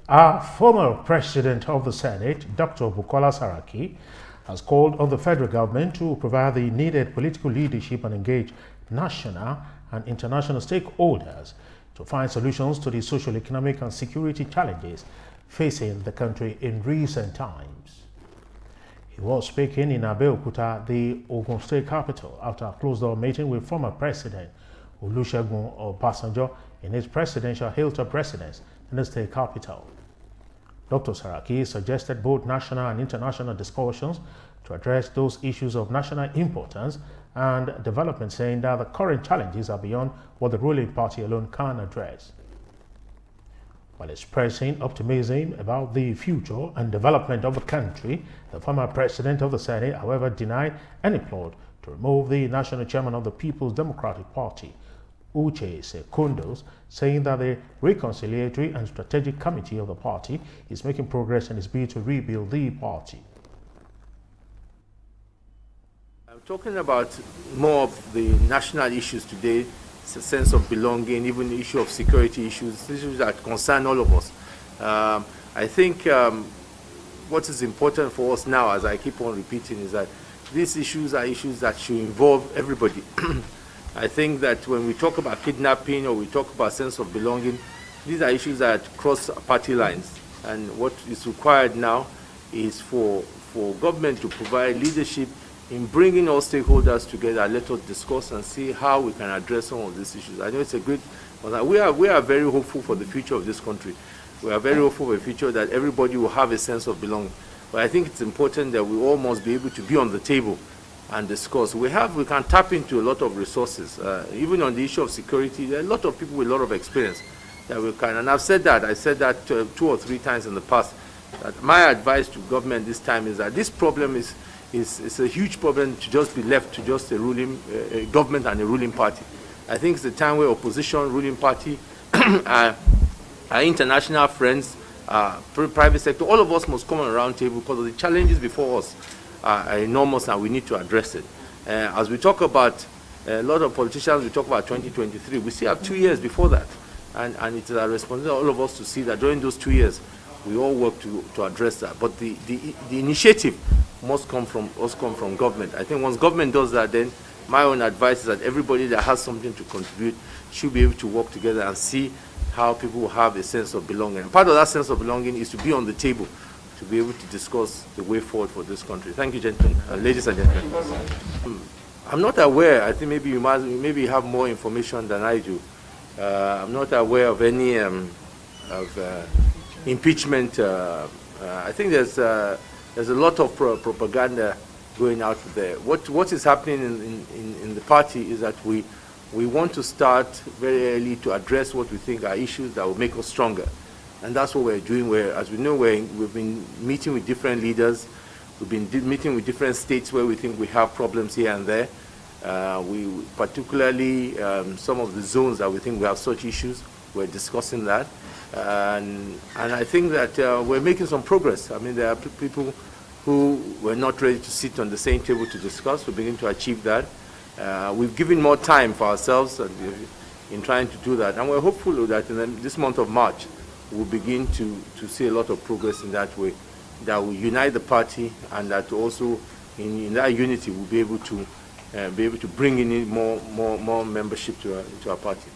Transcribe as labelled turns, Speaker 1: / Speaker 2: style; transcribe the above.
Speaker 1: Our former President of the Senate, Dr. BUKOLA Saraki, has called on the federal government to provide the needed political leadership and engage national and international stakeholders to find solutions to the social, economic, and security challenges facing the country in recent times. He was speaking in Abeokuta, the Ogun State capital, after a closed-door meeting with former President Olusegun Obasanjo in his presidential hilltop residence in the state capital. Dr. Saraki suggested both national and international discussions to address those issues of national importance and development, saying that the current challenges are beyond what the ruling party alone can address. While expressing optimism about the future and development of the country, the former president of the Senate, however, denied any plot to remove the national chairman of the People's Democratic Party, Uche Sekundos, saying that the Reconciliatory and Strategic Committee of the party is making progress in its bid to rebuild the party.
Speaker 2: I'm talking about more of the national issues today. It's a sense of belonging, even the issue of security issues that concern all of us. I think what is important for us now, as I keep on repeating, is that these issues are issues that should involve everybody. I think that when we talk about kidnapping or we talk about sense of belonging, these are issues that cross party lines. And what is required now is for government to provide leadership in bringing all stakeholders together. Let us discuss and see how we can address some of these issues. I know it's a great, we are very hopeful for the future of this country. We are very hopeful for the future that everybody will have a sense of belonging. But I think it's important that we all must be able to be on the table and discuss. We can tap into a lot of resources. Even on the issue of security, there are a lot of people with a lot of experience that we can, and I said that 2 or 3 times in the past, that my advice to government this time is that this problem is a huge problem to just be left to just a ruling government and a ruling party. I think it's the time where opposition, ruling party, our international friends, private sector, all of us must come on a round table because the challenges before us are enormous and we need to address it. As we talk about, a lot of politicians, we talk about 2023, we still have 2 years before that. And it is our responsibility, all of us, to see that during those 2 years, we all work to address that. But the initiative must come from government. I think once government does that, then my own advice is that everybody that has something to contribute should be able to work together and see how people will have a sense of belonging. And part of that sense of belonging is to be on the table, to be able to discuss the way forward for this country. Thank you, gentlemen, ladies and gentlemen. I'm not aware. I think maybe you have more information than I do. I'm not aware of any impeachment. I think there's a lot of propaganda going out there. What is happening in the party is that we want to start very early to address what we think are issues that will make us stronger. And that's what we're doing. As we know, we've been meeting with different leaders. We've been meeting with different states where we think we have problems here and there. We particularly, some of the zones that we think we have such issues, we're discussing that. And I think that we're making some progress. I mean, there are people who were not ready to sit on the same table to discuss. We're beginning to achieve that. We've given more time for ourselves in trying to do that. And we're hopeful that in this month of March, we'll begin to see a lot of progress in that way, that will unite the party, and that also in that unity we'll be able to bring in more membership to our party.